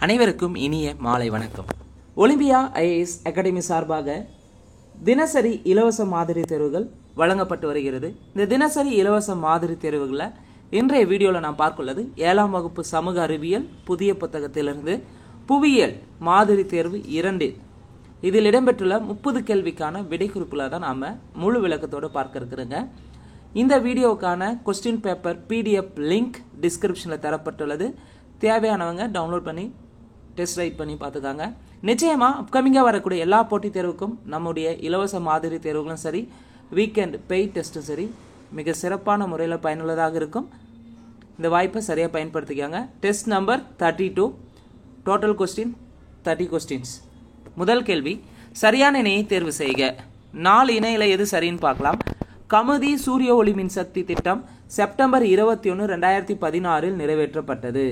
அனைவருக்கும் இனிய மாலை வணக்கம். ஒலிம்பியா ஐஏஎஸ் அகாடமி சார்பாக தினசரி இலவச மாதிரி தேர்வுகள் வழங்கப்பட்டு வருகிறது. இந்த தினசரி இலவச மாதிரி தேர்வுகளில் இன்றைய வீடியோவில் நாம் பார்க்குள்ளது 7ஆம் வகுப்பு சமூக அறிவியல் புதிய புத்தகத்திலிருந்து புவியியல் மாதிரி தேர்வு 2. இதில் இடம்பெற்றுள்ள 30 கேள்விக்கான விடைக்குறிப்புகளை தான் நாம் முழு விளக்கத்தோடு பார்க்க இருக்கிறோங்க. இந்த வீடியோவுக்கான கொஸ்டின் பேப்பர் PDF லிங்க் டிஸ்கிரிப்ஷனில் தரப்பட்டுள்ளது. தேவையானவங்க டவுன்லோட் பண்ணி டெஸ்ட் ரைட் பண்ணி பார்த்துக்காங்க. நிச்சயமாக அப்கமிங்காக வரக்கூடிய எல்லா போட்டித் தேர்வுக்கும் நம்முடைய இலவச மாதிரி தேர்வுகளும் சரி, வீக்கெண்ட் பெய்ட் டெஸ்ட்டும் சரி மிக சிறப்பான முறையில் பயனுள்ளதாக இருக்கும். இந்த வாய்ப்பை சரியாக பயன்படுத்திக்காங்க. Test number 32, total question 30 questions. முதல் கேள்வி, சரியான இணையை தேர்வு செய்க. 4 இணையில் எது சரின்னு பார்க்கலாம். கமுதி சூரிய ஒளி மின்சக்தி திட்டம் செப்டம்பர் 21, 2016 நிறைவேற்றப்பட்டது.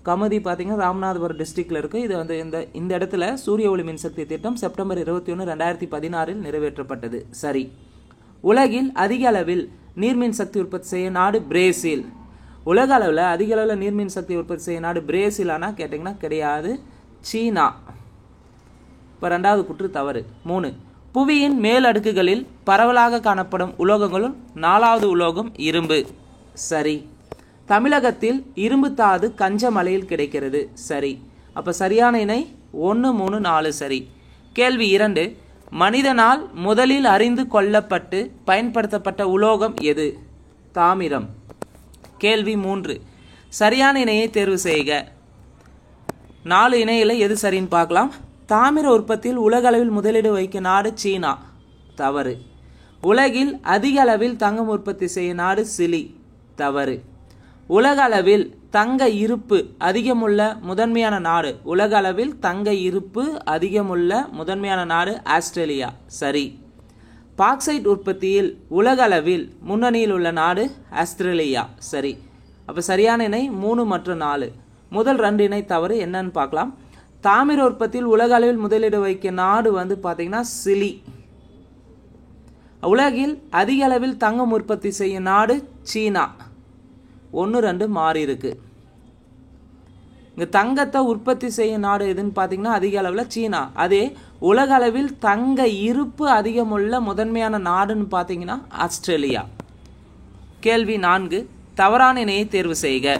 கமுதி பார்த்தீங்கன்னா ராமநாதபுரம் டிஸ்ட்ரிக்டில் இருக்குது. இது வந்து இந்த இடத்துல சூரிய ஒளி மின்சக்தி திட்டம் செப்டம்பர் 21, 2016 நிறைவேற்றப்பட்டது. சரி. உலகில் அதிக அளவில் நீர்மின் சக்தி உற்பத்தி செய்ய நாடு பிரேசில். உலக அளவில் அதிக அளவில் நீர்மின் சக்தி உற்பத்தி செய்ய நாடு பிரேசிலானா கேட்டிங்கன்னா கிடையாது, சீனா. இப்போ 2வது குற்று தவறு. 3, புவியின் மேல் அடுக்குகளில் பரவலாக காணப்படும் உலோகங்களும் 4வது உலோகம் இரும்பு. சரி. தமிழகத்தில் இரும்பு தாது கஞ்சமலையில் கிடைக்கிறது. சரி. அப்போ சரியான இணை 1, 3, 4 சரி. கேள்வி 2, மனிதனால் முதலில் அறிந்து கொள்ளப்பட்டு பயன்படுத்தப்பட்ட உலோகம் எது? தாமிரம். கேள்வி 3, சரியான இணையை தேர்வு செய்க. 4 இணையில் எது சரின்னு பார்க்கலாம். தாமிர உற்பத்தியில் உலக அளவில் முதலீடு வைக்க நாடு சீனா. தவறு. உலகில் அதிக அளவில் தங்கம் உற்பத்தி செய்ய நாடு சிலி. தவறு. உலக அளவில் தங்க இருப்பு அதிகமுள்ள முதன்மையான நாடு. உலக அளவில் தங்க இருப்பு அதிகமுள்ள முதன்மையான நாடு ஆஸ்திரேலியா. சரி. பாக்சைட் உற்பத்தியில் உலக அளவில் முன்னணியில் உள்ள நாடு ஆஸ்திரேலியா. சரி. அப்போ சரியான இணை 3 மற்றும் 4. முதல் 2 இணை தவறு. என்னன்னு பார்க்கலாம். தாமிர உற்பத்தியில் உலக அளவில் முதலீடு வைக்க நாடு வந்து பார்த்தீங்கன்னா சிலி. உலகில் அதிக அளவில் தங்கம் உற்பத்தி செய்ய நாடு சீனா. 1, 2 மாறி இருக்கு. இங்கே தங்கத்தை உற்பத்தி செய்ய நாடு எதுன்னு பார்த்தீங்கன்னா அதிக அளவில் சீனா. அதே உலக அளவில் தங்க இருப்பு அதிகமுள்ள முதன்மையான நாடுன்னு பார்த்தீங்கன்னா ஆஸ்திரேலியா. கேள்வி 4, தவறான இணையை தேர்வு செய்க.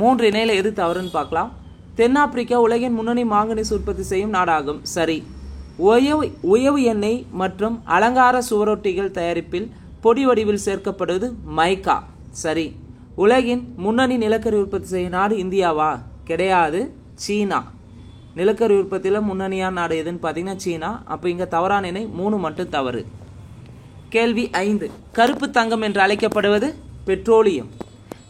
3 இணையில் எது தவறுன்னு பார்க்கலாம். தென்னாப்பிரிக்கா உலகின் முன்னணி மாங்கனீசு உற்பத்தி செய்யும் நாடாகும். சரி. உயவு எண்ணெய் மற்றும் அலங்கார சுவரொட்டிகள் தயாரிப்பில் பொடி வடிவில் சேர்க்கப்படுவது மைக்கா. சரி. உலகின் முன்னணி நிலக்கரி உற்பத்தி செய்யும் நாடு இந்தியாவா? கிடையாது, சீனா. நிலக்கரி உற்பத்தியில் முன்னணியான நாடு எதுன்னு பார்த்தீங்கன்னா சீனா. அப்போ இங்கே தவறான இணை 3 மட்டும் தவறு. கேள்வி 5, கருப்பு தங்கம் என்று அழைக்கப்படுவது பெட்ரோலியம்.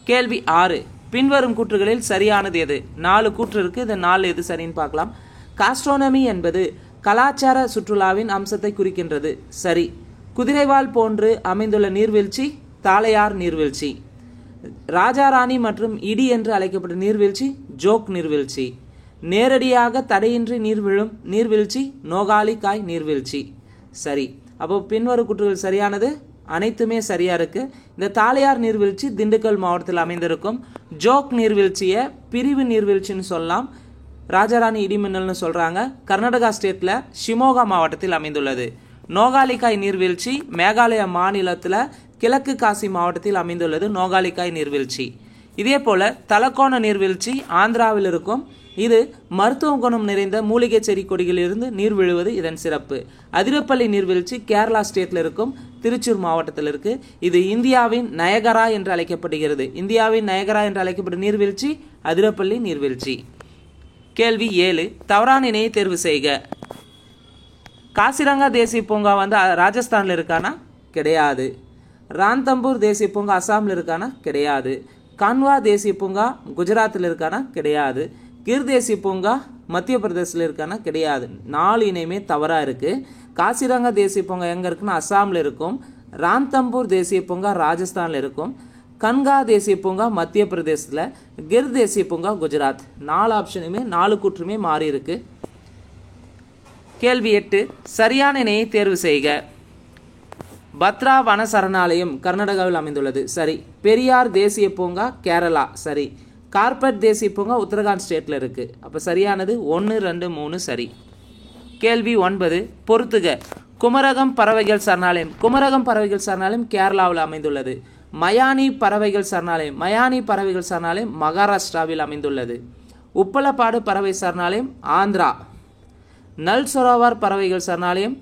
கேள்வி 6, பின்வரும் கூற்றுகளில் சரியானது எது? 4 கூற்று இருக்குது. இந்த 4 எது சரின்னு பார்க்கலாம். காஸ்ட்ரோனமி என்பது கலாச்சார சுற்றுலாவின் அம்சத்தை குறிக்கின்றது. சரி. குதிரைவால் போன்று அமைந்துள்ள நீர்வீழ்ச்சி தாளையார் நீர்வீழ்ச்சி. ராஜாராணி மற்றும் இடி என்று அழைக்கப்பட்ட நீர்வீழ்ச்சி ஜோக் நீர்வீழ்ச்சி. நேரடியாக தடையின்றி நீர் விழும் நீர்வீழ்ச்சி நோகாலி காய் நீர்வீழ்ச்சி. சரி. அப்போ பின்வரும் கூற்றுகள் சரியானது அனைத்துமே சரியா இருக்கு. இந்த தாளையார் நீர்வீழ்ச்சி திண்டுக்கல் மாவட்டத்தில் அமைந்திருக்கும். ஜோக் நீர்வீழ்ச்சியை பிரிவு நீர்வீழ்ச்சின்னு சொல்லலாம். ராஜாராணி இடிமின்னல்னு சொல்றாங்க. கர்நாடகா ஸ்டேட்ல ஷிமோகா மாவட்டத்தில் அமைந்துள்ளது. நோகாலிக்காய் நீர்வீழ்ச்சி மேகாலயா மாநிலத்தில் கிழக்கு காசி மாவட்டத்தில் அமைந்துள்ளது. நோகாலிக்காய் நீர்வீழ்ச்சி. இதே போல தலக்கோண நீர்வீழ்ச்சி ஆந்திராவில் இருக்கும். இது மருத்துவ குணம் நிறைந்த மூலிகை செடி கொடிகளிலிருந்து நீர் விழுவது இதன் சிறப்பு. அதிரப்பள்ளி நீர்வீழ்ச்சி கேரளா ஸ்டேட்ல இருக்கும், திருச்சூர் மாவட்டத்தில் இருக்கு. இது இந்தியாவின் நயகரா என்று அழைக்கப்படுகிறது. இந்தியாவின் நயகரா என்று அழைக்கப்படும் நீர்வீழ்ச்சி அதிரப்பள்ளி நீர்வீழ்ச்சி. கேள்வி 7, தவறான இணையை தேர்வு செய்க. காசிரங்கா தேசிய பூங்கா வந்து ராஜஸ்தானில் இருக்கானா? கிடையாது. ராந்தம்பூர் தேசிய பூங்கா அசாமில் இருக்கானா? கிடையாது. கன்வா தேசிய பூங்கா குஜராத்தில் இருக்கானா? கிடையாது. கிர் தேசிய பூங்கா மத்திய பிரதேசத்தில் இருக்கானா? கிடையாது. 4 இணையுமே தவறாக இருக்குது. காசிரங்கா தேசிய பூங்கா எங்கே இருக்குன்னா அசாமில் இருக்கும். ராந்தம்பூர் தேசிய பூங்கா ராஜஸ்தானில் இருக்கும். கன்கா தேசிய பூங்கா மத்திய பிரதேசத்தில், கிர் தேசிய பூங்கா குஜராத். 4 ஆப்ஷனுமே 4 கூற்றுமே மாறி இருக்கு. கேள்வி 8, சரியான இணையை தேர்வு செய்க. பத்ரா வன சரணாலயம் கர்நாடகாவில் அமைந்துள்ளது. சரி. பெரியார் தேசிய பூங்கா கேரளா. சரி. கார்பெட் தேசிய பூங்கா உத்தரகாண்ட் ஸ்டேட்டில் இருக்குது. அப்போ சரியானது 1, 2, 3 சரி. கேள்வி 9 பொறுத்துக. குமரகம் பறவைகள் சரணாலயம். குமரகம் பறவைகள் சரணாலயம் கேரளாவில் அமைந்துள்ளது. மயானி பறவைகள் சரணாலயம் மகாராஷ்டிராவில் அமைந்துள்ளது. உப்பலப்பாடு பறவை சரணாலயம் ஆந்திரா. நல் சரோவர் பறவைகள் சரணாலயம்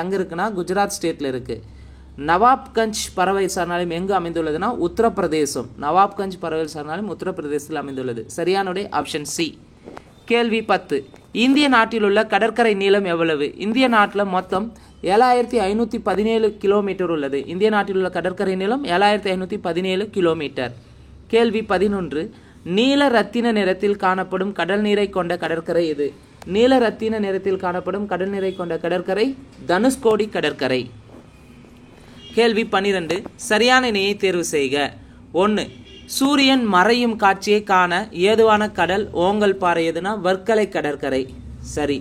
எங்கே இருக்குன்னா குஜராத் ஸ்டேட்டில் இருக்குது. நவாப்கஞ்ச் பறவை சரணாலயம் எங்கு அமைந்துள்ளதுன்னா உத்தரப்பிரதேசம். நவாப்கஞ்ச் பறவை சரணாலயம் உத்தரப்பிரதேசத்தில் அமைந்துள்ளது. சரியானுடைய ஆப்ஷன் சி. கேள்வி 10 இந்திய நாட்டில் உள்ள கடற்கரை நீளம் எவ்வளவு? இந்திய நாட்டில் மொத்தம் 7517 கிலோமீட்டர் உள்ளது. இந்திய நாட்டில் உள்ள கடற்கரை நீளம் 7517 கிலோமீட்டர். கேள்வி 11 நீல ரத்தின நிறத்தில் காணப்படும் கடல் நீரை கொண்ட கடற்கரை எது? நீல ரத்தின நிறத்தில் காணப்படும் கடல் நீரை கொண்ட கடற்கரை தனுஷ்கோடி கடற்கரை. கேள்வி 12 சரியான இணையை தேர்வு செய்க. 1 சூரியன் மறையும் காட்சியை காண ஏதுவான கடல் ஓங்கல் பாறை எதுனா வர்க்கலை கடற்கரை. சரி.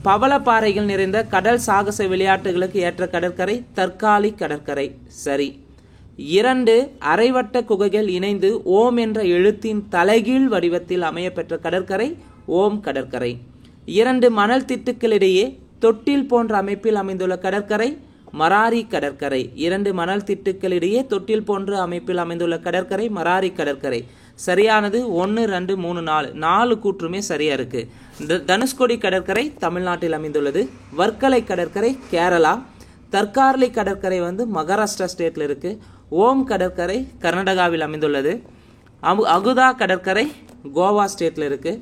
பவளப்பாறைகள் நிறைந்த கடல் சாகச விளையாட்டுகளுக்கு ஏற்ற கடற்கரை தற்காலி கடற்கரை. சரி. 2 அரைவட்ட குகைகள் இணைந்து ஓம் என்ற எழுத்தின் தலைகீழ் வடிவத்தில் அமையப்பெற்ற கடற்கரை ஓம் கடற்கரை. 2 மணல் திட்டுக்களிடையே தொட்டில் போன்ற அமைப்பில் அமைந்துள்ள கடற்கரை மராரி கடற்கரை. 2 மணல் திட்டுக்களிடையே தொட்டில் போன்ற அமைப்பில் அமைந்துள்ள கடற்கரை மராரி கடற்கரை. சரியானது 1, 2, 3, 4 4 கூற்றுமே சரியா இருக்கு. தனுஷ்கோடி கடற்கரை தமிழ்நாட்டில் அமைந்துள்ளது. வர்க்கலை கடற்கரை கேரளா. தற்கார்லி கடற்கரை மகாராஷ்டிரா ஸ்டேட்டில் இருக்கு. ஓம் கடற்கரை கர்நாடகாவில் அமைந்துள்ளது. அகுதா கடற்கரை கோவா ஸ்டேட்டில் இருக்கு.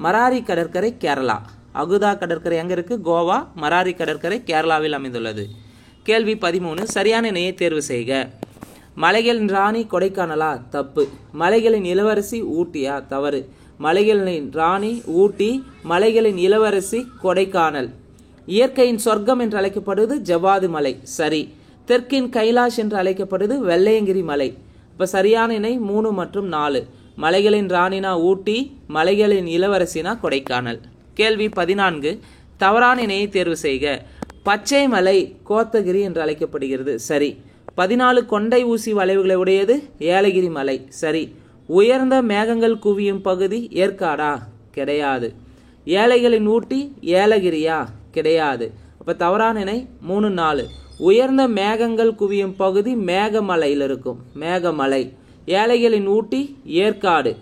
மராரி கடற்கரை கேரளா. அகுதா கடற்கரை எங்க இருக்கு? கோவா. மராரி கடற்கரை கேரளாவில் அமைந்துள்ளது. கேள்வி 13 சரியான இணையை தேர்வு செய்க. மலைகளின் ராணி கொடைக்கானலா? தப்பு. மலைகளின் இளவரசி ஊட்டியா? தவறு. மலைகளின் ராணி ஊட்டி, மலைகளின் இளவரசி கொடைக்கானல். இயற்கையின் சொர்க்கம் என்று அழைக்கப்படுவது ஜவ்வாது மலை. சரி. தெற்கின் கைலாஷ் என்று அழைக்கப்படுவது வெள்ளையங்கிரி மலை. இப்போ சரியான இணை 3 மற்றும் 4. மலைகளின் ராணினா ஊட்டி, மலைகளின் இளவரசினா கொடைக்கானல். கேள்வி 14 தவறான இணையை தேர்வு செய்க. பச்சை மலை கோத்தகிரி என்று அழைக்கப்படுகிறது. சரி. 14 கொண்டை ஊசி வளைவுகளை உடையது ஏலகிரி மலை. சரி. உயர்ந்த மேகங்கள் குவியும் பகுதி ஏற்காடா? கிடையாது. ஏழைகளின் ஊட்டி ஏலகிரியா? கிடையாது. அப்போ தவறான இணை 3, 4. உயர்ந்த மேகங்கள் குவியும் பகுதி மேகமலையில் இருக்கும். மேகமலை. ஏழைகளின் ஊட்டி ஏற்காடு.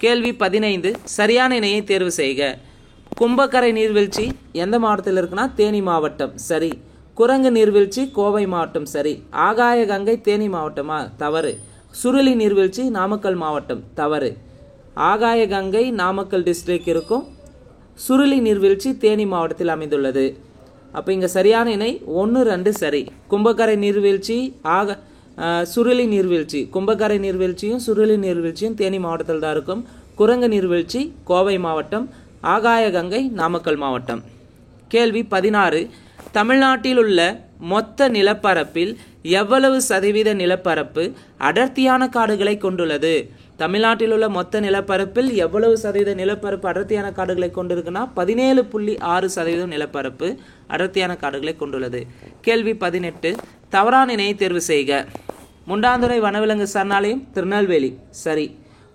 கேள்வி 15 சரியான இணையை தேர்வு செய்க. கும்பக்கரை நீர்வீழ்ச்சி எந்த மாவட்டத்தில் இருக்குன்னா தேனி மாவட்டம். சரி. குரங்கு நீர்வீழ்ச்சி கோவை மாவட்டம். சரி. ஆகாய கங்கை தேனி மாவட்டமா? தவறு. சுருளி நீர்வீழ்ச்சி நாமக்கல் மாவட்டம். தவறு. ஆகாய கங்கை நாமக்கல் டிஸ்ட்ரிக்ட் இருக்கும். சுருளி நீர்வீழ்ச்சி தேனி மாவட்டத்தில் அமைந்துள்ளது. அப்போ இங்கே சரியான இணை 1, 2 சரி. கும்பக்கரை நீர்வீழ்ச்சி சுருளி நீர்வீழ்ச்சி. கும்பக்கரை நீர்வீழ்ச்சியும் சுருளி நீர்வீழ்ச்சியும் தேனி மாவட்டத்தில் தான் இருக்கும். குரங்கு நீர்வீழ்ச்சி கோவை மாவட்டம். ஆகாய கங்கை நாமக்கல் மாவட்டம். கேள்வி 16 தமிழ்நாட்டில் உள்ள மொத்த நிலப்பரப்பில் எவ்வளவு சதவீத நிலப்பரப்பு அடர்த்தியான காடுகளை கொண்டுள்ளது? தமிழ்நாட்டில் உள்ள மொத்த நிலப்பரப்பில் எவ்வளவு சதவீத நிலப்பரப்பு அடர்த்தியான காடுகளை கொண்டிருக்குன்னா 17.6% நிலப்பரப்பு அடர்த்தியான காடுகளை கொண்டுள்ளது. கேள்வி 18 தவறான இணையை தேர்வு செய்க. முண்டாந்துறை வனவிலங்கு சரணாலயம் திருநெல்வேலி. சரி.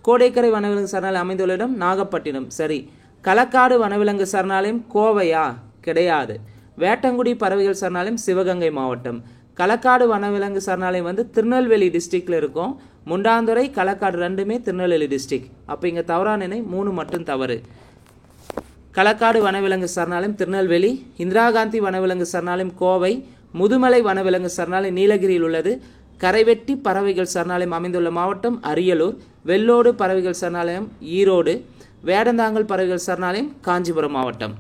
கோடைக்கரை வனவிலங்கு சரணாலயம் அமைந்துள்ள இடம் நாகப்பட்டினம். சரி. களக்காடு வனவிலங்கு சரணாலயம் கோவையா? கிடையாது. வேட்டங்குடி பறவைகள் சரணாலயம் சிவகங்கை மாவட்டம். களக்காடு வனவிலங்கு சரணாலயம் திருநெல்வேலி டிஸ்ட்ரிக்ட்ல இருக்கும். முண்டாந்துறை களக்காடு ரெண்டுமே திருநெல்வேலி டிஸ்ட்ரிக்ட். அப்போ இங்கே தவறான இணை 3 மட்டும் தவறு. களக்காடு வனவிலங்கு சரணாலயம் திருநெல்வேலி. இந்திரா காந்தி வனவிலங்கு சரணாலயம் கோவை. முதுமலை வனவிலங்கு சரணாலயம் நீலகிரியில் உள்ளது. கரைவெட்டி பறவைகள் சரணாலயம் அமைந்துள்ள மாவட்டம் அரியலூர். வெள்ளோடு பறவைகள் சரணாலயம் ஈரோடு. வேடந்தாங்கல் பறவைகள் சரணாலயம் காஞ்சிபுரம் மாவட்டம்.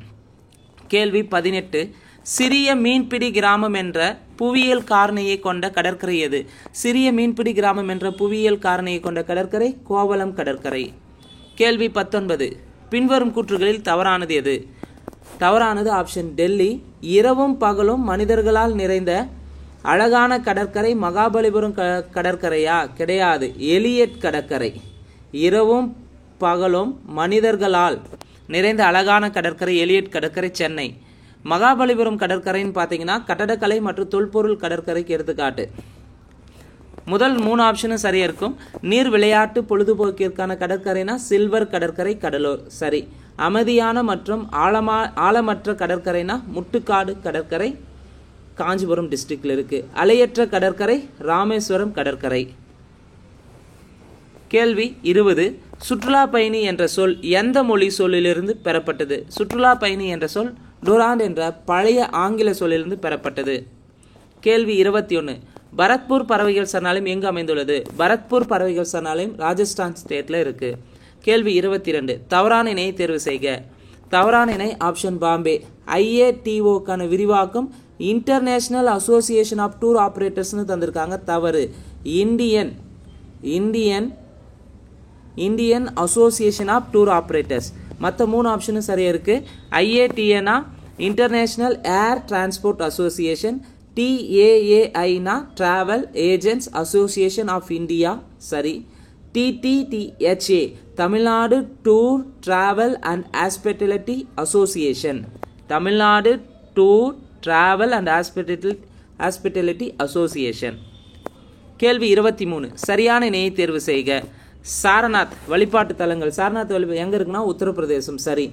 கேள்வி 18 சிறிய மீன்பிடி கிராமம் என்ற புவியியல் காரணியை கொண்ட கடற்கரை எது? சிறிய மீன்பிடி கிராமம் என்ற புவியியல் காரணியை கொண்ட கடற்கரை கோவளம் கடற்கரை. கேள்வி 19 பின்வரும் கூற்றுகளில் தவறானது எது? தவறானது ஆப்ஷன் டெல்லி. இரவும் பகலும் மனிதர்களால் நிறைந்த அழகான கடற்கரை மகாபலிபுரம் கடற்கரையா? கிடையாது. எலியட் கடற்கரை. இரவும் பகலும் மனிதர்களால் நிறைந்த அழகான கடற்கரை எலியட் கடற்கரை சென்னை. மகாபலிபுரம் கடற்கரைன்னு பார்த்தீங்கன்னா கட்டடக்கலை மற்றும் தொல்பொருள் கடற்கரைக்கு எடுத்துக்காட்டு. முதல் 3 ஆப்ஷனும் சரியா இருக்கும். நீர் விளையாட்டு பொழுதுபோக்கிற்கான கடற்கரைனா சில்வர் கடற்கரை, கடலூர். சரி. அமைதியான மற்றும் ஆழமற்ற கடற்கரைனா முட்டுக்காடு கடற்கரை, காஞ்சிபுரம் டிஸ்ட்ரிக்ட்ல இருக்கு. அலையற்ற கடற்கரை ராமேஸ்வரம் கடற்கரை. கேள்வி 20. சுற்றுலா பயணி என்ற சொல் எந்த மொழி சொல்லிலிருந்து பெறப்பட்டது? சுற்றுலா பயணி என்ற சொல் டூராண்ட் என்ற பழைய ஆங்கில சொல்லிலிருந்து பெறப்பட்டது. கேள்வி 21. பரத்பூர் பறவைகள் சரணாலயம் எங்கு அமைந்துள்ளது? பரத்பூர் பறவைகள் சரணாலயம் ராஜஸ்தான் ஸ்டேட்ல இருக்கு. கேள்வி 22. தவறான இணையை தேர்வு செய்க. தவறான இணை ஆப்ஷன் பாம்பே. IATOக்கான விரிவாக்கம் இன்டர்நேஷனல் அசோசியேஷன் ஆஃப் டூர் ஆபரேட்டர்ஸ்னு தந்திருக்காங்க. தவறு. Indian association of tour operators. மற்ற 3 ஆப்ஷனும் சரியா இருக்கு. IATA international air transport association, TAAI travel agents association of India. சரி. TTTHA Tamil Nadu tour travel and hospitality association. Tamil Nadu tour travel and hospitality association. கேள்வி 23. சரியான இணையை தேர்வு செய்க. சாரநாத் வழிபாட்டு தலங்கள். சாரநாத் எங்க இருக்குன்னா உத்தரப்பிரதேசம். சரி.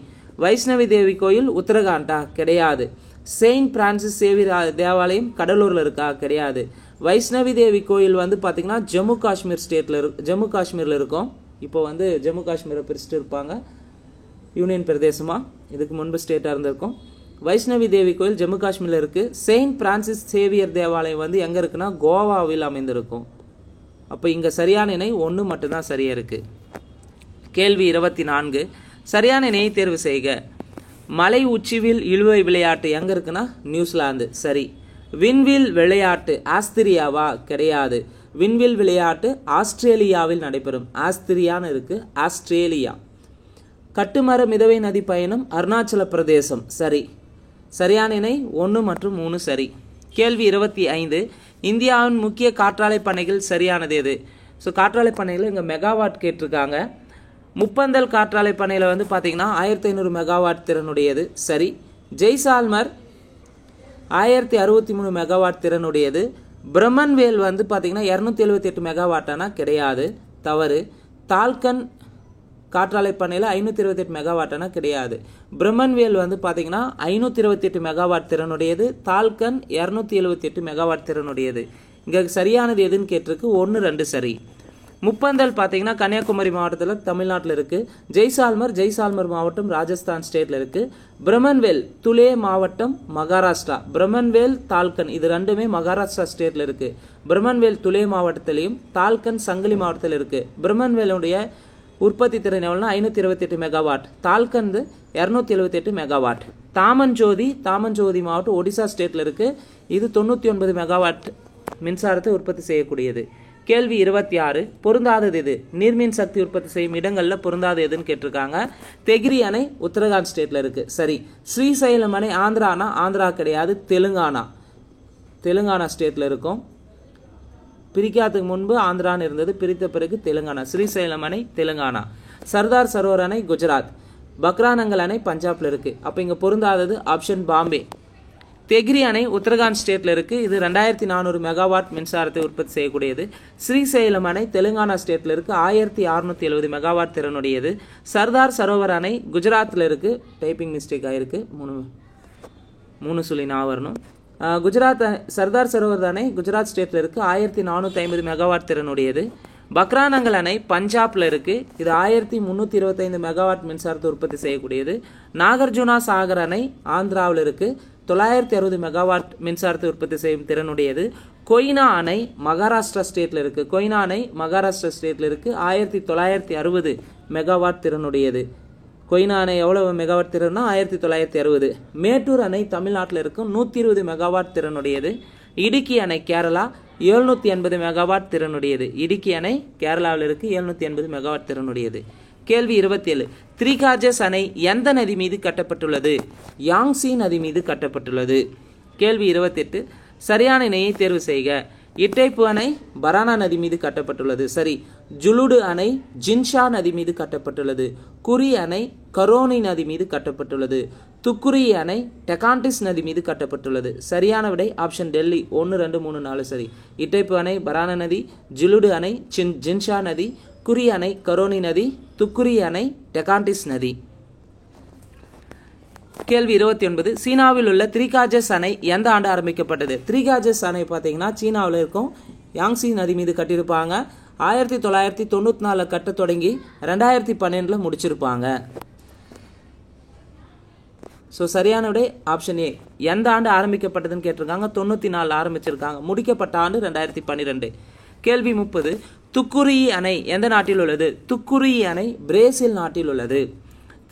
வைஷ்ணவி தேவி கோயில் உத்தரகாண்டா? கிடையாது. செயின்ட் பிரான்சிஸ் சேவியர் தேவாலயம் கடலூர்ல இருக்கா? கிடையாது. வைஷ்ணவி தேவி கோயில் வந்து பாத்தீங்கன்னா ஜம்மு காஷ்மீர்ல இருக்கும். இப்போ வந்து ஜம்மு காஷ்மீரை பிரிச்சுட்டு இருப்பாங்க யூனியன் பிரதேசமா. இதுக்கு முன்பு ஸ்டேட்டா இருந்திருக்கும். வைஷ்ணவி தேவி கோயில் ஜம்மு காஷ்மீர்ல இருக்கு. செயின்ட் பிரான்சிஸ் சேவியர் தேவாலயம் வந்து எங்க இருக்குன்னா கோவாவில் அமைந்திருக்கும். அப்போ இங்க சரியான இணை 1 மட்டும்தான் சரியா இருக்கு. கேள்வி 24. சரியான இணையை தேர்வு செய்க. மலை உச்சிவில் இழுவை விளையாட்டு எங்க இருக்குன்னா நியூசிலாந்து. சரி. விண்வில் விளையாட்டு ஆஸ்திரியாவா? கிடையாது. விண்வில் விளையாட்டு ஆஸ்திரேலியாவில் நடைபெறும். ஆஸ்திரியான்னு இருக்கு, ஆஸ்திரேலியா. கட்டுமர மிதவை நதி பயணம் அருணாச்சல பிரதேசம். சரி. சரியான இணை 1 மற்றும் 3 சரி. கேள்வி 25. இந்தியாவின் முக்கிய காற்றாலை பண்ணைகள் சரியானது எது? ஸோ காற்றாலை பண்ணைகள் இங்கே மெகாவாட் கேட்டிருக்காங்க. முப்பந்தல் காற்றாலை பண்ணையில் வந்து பார்த்தீங்கன்னா 1500 மெகாவாட் திறனுடையது. சரி. ஜெய்சால்மர் 1063 மெகாவாட் திறனுடையது. பிரம்மன்வேல் வந்து பார்த்தீங்கன்னா 278 மெகாவாட்டானா? கிடையாது. தவறு. தால்கன் காற்றாலை பண்ணையில் 528 மெகாவாட்டானா? கிடையாது. பிரம்மன்வேல் வந்து பார்த்தீங்கன்னா 528 மெகாவாட் திறனுடையது. தால்கன் 278 மெகாவாட் திறனுடையது. இங்கே சரியானது எதுன்னு கேட்டிருக்கு. 1, 2 சரி. முப்பந்தல் பார்த்தீங்கன்னா கன்னியாகுமரி மாவட்டத்தில் தமிழ்நாட்டில் இருக்கு. ஜெய்சால்மர் மாவட்டம் ராஜஸ்தான் ஸ்டேட்ல இருக்கு. பிரம்மன்வேல் துலே மாவட்டம் மகாராஷ்டிரா. பிரம்மன்வேல் தால்கன் இது ரெண்டுமே மகாராஷ்டிரா ஸ்டேட்ல இருக்கு. பிரம்மன்வேல் துலே மாவட்டத்திலையும் தால்கன் சங்கிலி மாவட்டத்தில் இருக்கு. பிரம்மன்வேலுடைய உற்பத்தி திறன் எவ்வளோனா 528 மெகாவாட். தால்கன் 278 மெகாவாட். தாமன்ஜோதி மாவட்டம் ஒடிசா ஸ்டேட்ல இருக்கு. இது 99 மெகாவாட் மின்சாரத்தை உற்பத்தி செய்யக்கூடியது. கேள்வி 26. பொருந்தாதது எது? நீர்மின் சக்தி உற்பத்தி செய்யும் இடங்கள்ல பொருந்தாது எதுன்னு கேட்டிருக்காங்க. தெகிரி அணை உத்தரகாண்ட் ஸ்டேட்ல இருக்கு. சரி. ஸ்ரீசைலம் அணை ஆந்திரானா? ஆந்திரா கிடையாது. தெலுங்கானா ஸ்டேட்ல இருக்கும். பிரிக்காததுக்கு முன்பு ஆந்திரான்னு இருந்தது, பிரித்த பிறகு தெலுங்கானா. ஸ்ரீசைலம் அணை தெலுங்கானா. சர்தார் சரோவர் அணை குஜராத். பக்ரானங்கல் அணை பஞ்சாப்ல இருக்கு. அப்ப இங்க பொருந்தாதது ஆப்ஷன் பாம்பே. தெகிரி அணை உத்தரகாண்ட் ஸ்டேட்ல இருக்கு. இது 2400 மெகாவாட் மின்சாரத்தை உற்பத்தி செய்யக்கூடியது. ஸ்ரீசைலம் அணை தெலுங்கானா ஸ்டேட்ல இருக்கு. 1670 மெகாவாட் திறனுடையது. சர்தார் சரோவர் அணை குஜராத்ல இருக்கு. டைப்பிங் மிஸ்டேக் ஆயிருக்கு. 3 சொல்லி நான் வரணும். சர்தார் சரோவர் அணை குஜராத் ஸ்டேட்ல இருக்கு. 1450 மெகாவாட் திறனுடையது. பக்ரானங்கல் அணை பஞ்சாப்ல இருக்கு. இது 1325 மெகாவாட் மின்சாரத்தை உற்பத்தி செய்யக்கூடியது. நாகார்ஜுனா சாகர் அணை ஆந்திராவில் இருக்கு. 960 மெகாவாட் மின்சாரத்தை உற்பத்தி செய்யும் திறனுடையது. கொய்னா அணை மகாராஷ்டிரா ஸ்டேட்ல இருக்கு. 1960 மெகாவாட் திறனுடையது. கொய்னா அணை எவ்வளவு மெகாவாட் திறன்னா 1960. மேட்டூர் அணை தமிழ்நாட்டில் இருக்கும். 120 மெகாவாட் திறனுடையது. இடுக்கி அணை கேரளா 780 மெகாவாட் திறனுடையது. இடுக்கி அணை கேரளாவில் இருக்கு. 780 மெகாவாட் திறனுடையது. கேள்வி 27. த்ரீகாஜஸ் அணை எந்த நதி மீது கட்டப்பட்டுள்ளது? யாங்சி நதி மீது கட்டப்பட்டுள்ளது. கேள்வி 28. சரியான இணையை தேர்வு செய்க. இட்டைப்பு அணை பரானா நதி மீது கட்டப்பட்டுள்ளது. சரி. ஜுலுடு அணை ஜின்ஷா நதி மீது கட்டப்பட்டுள்ளது. குறி அணை கரோனி நதி மீது கட்டப்பட்டுள்ளது. துக்குரி அணை டெகாண்டிஸ் நதி மீது கட்டப்பட்டுள்ளது. சரியான விடை ஆப்ஷன் டெல்லி 1, 2, 3, 4 சரி. இட்டைப்பு அணை பரான நதி, ஜுலுடு அணை ஜின்ஷா நதி, குறி அணை கரோனி நதி, துக்குரி அணை டெகாண்டிஸ் நதி. கேள்வி 29. சீனாவில் உள்ள த்ரீகாஜஸ் அணை எந்த ஆண்டு ஆரம்பிக்கப்பட்டது? த்ரீகாஜஸ் அணை பார்த்தீங்கன்னா சீனாவில் இருக்கும் யாங்சி நதி மீது கட்டியிருப்பாங்க. 1994 கட்ட தொடங்கி 2012 முடிச்சிருப்பாங்க. ஸோ சரியான விடை ஆப்ஷன் ஏ. எந்த ஆண்டு ஆரம்பிக்கப்பட்டதுன்னு கேட்டிருக்காங்க. 94 ஆரம்பிச்சிருக்காங்க. முடிக்கப்பட்ட ஆண்டு 2012. கேள்வி 30. துக்குரி அணை எந்த நாட்டில் உள்ளது? துக்குரி அணை பிரேசில் நாட்டில் உள்ளது.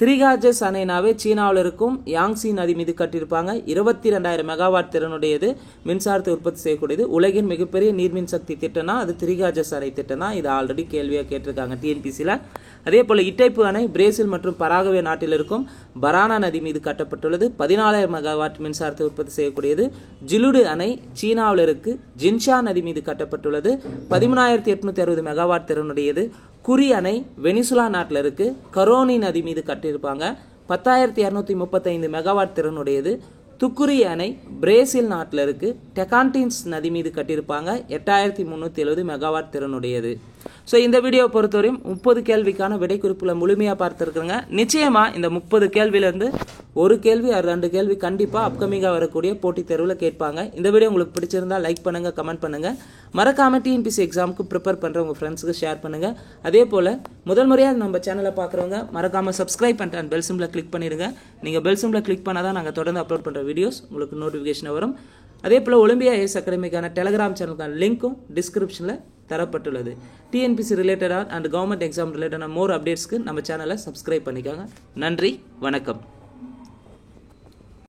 த்ரீகாஜஸ் அணைனாவே சீனாவில் இருக்கும் யாங்சி நதி மீது கட்டியிருப்பாங்க. 22,000 மெகாவாட் திறனுடையது. மின்சாரத்தை உற்பத்தி செய்யக்கூடியது. உலகின் மிகப்பெரிய நீர்மின் சக்தி திட்டம்னா அது த்ரீகாஜஸ் அணை திட்டம் தான். இது ஆல்ரெடி கேள்வியாக கேட்டிருக்காங்க டிஎன்பிசியில். அதே போல் இட்டைப்பு அணை பிரேசில் மற்றும் பராகுவே நாட்டில் இருக்கும் பரானா நதி மீது கட்டப்பட்டுள்ளது. 14,000 மெகாவாட் மின்சாரத்தை உற்பத்தி செய்யக்கூடியது. ஜுலுடு அணை சீனாவில் இருக்கு ஜின்ஷா நதி மீது கட்டப்பட்டுள்ளது. 13,860 மெகாவாட் திறனுடையது. குறி அணை வெனிசுலா நாட்டில் இருக்கு. கரோனி நதி மீது கட்டியிருப்பாங்க. 10,235 மெகாவாட் திறனுடையது. துக்குரி அணை பிரேசில் நாட்டில் இருக்கு. டெகாண்டின்ஸ் நதி மீது கட்டியிருப்பாங்க. 8,370 மெகாவாட் திறனுடையது. ஸோ இந்த வீடியோவை பொறுத்தவரையும் 30 கேள்விக்கான விடை குறிப்புகளை முழுமையாக பார்த்துருக்குறேங்க. நிச்சயமாக இந்த 30 கேள்வியிலேருந்து ஒரு கேள்வி 2 கேள்வி கண்டிப்பாக அப்கமிங்காக வரக்கூடிய போட்டித் தேர்வில் கேட்பாங்க. இந்த வீடியோ உங்களுக்கு பிடிச்சிருந்தா லைக் பண்ணுங்கள், கமெண்ட் பண்ணுங்கள். மறக்காம டிஎன்பிசி எக்ஸாமுக்கு ப்ரிப்பேர் பண்ணுற உங்கள் ஃப்ரெண்ட்ஸுக்கு ஷேர் பண்ணுங்கள். அதே போல் முதல் முறையாக நம்ம சேனலை பார்க்குறவங்க மறக்காமல் சப்ஸ்கிரைப் பண்ணிட்டு பெல் சிம்பிளை கிளிக் பண்ணிடுங்க. நீங்கள் பெல் சிம்பிளை கிளிக் பண்ணால் தான் நாங்கள் தொடர்ந்து அப்லோட் பண்ணுற வீடியோஸ் உங்களுக்கு நோட்டிஃபிகேஷன் வரும். அதே போல் ஒலிம்பியா ஐஏஎஸ் அகாடமிக்கான டெலிகிராம் சேனலுக்கான லிங்க்கும் டிஸ்கிரிப்ஷனில் தரப்பட்டுள்ளது. டிஎன்பிசி ரிலேட்டடாக அண்ட் கவர்மெண்ட் எக்ஸாம் ரிலேட்டடான மோர் அப்டேட்ஸ்க்கு நம்ம சேனலை சப்ஸ்கிரைப் பண்ணிக்கோங்க. நன்றி, வணக்கம்.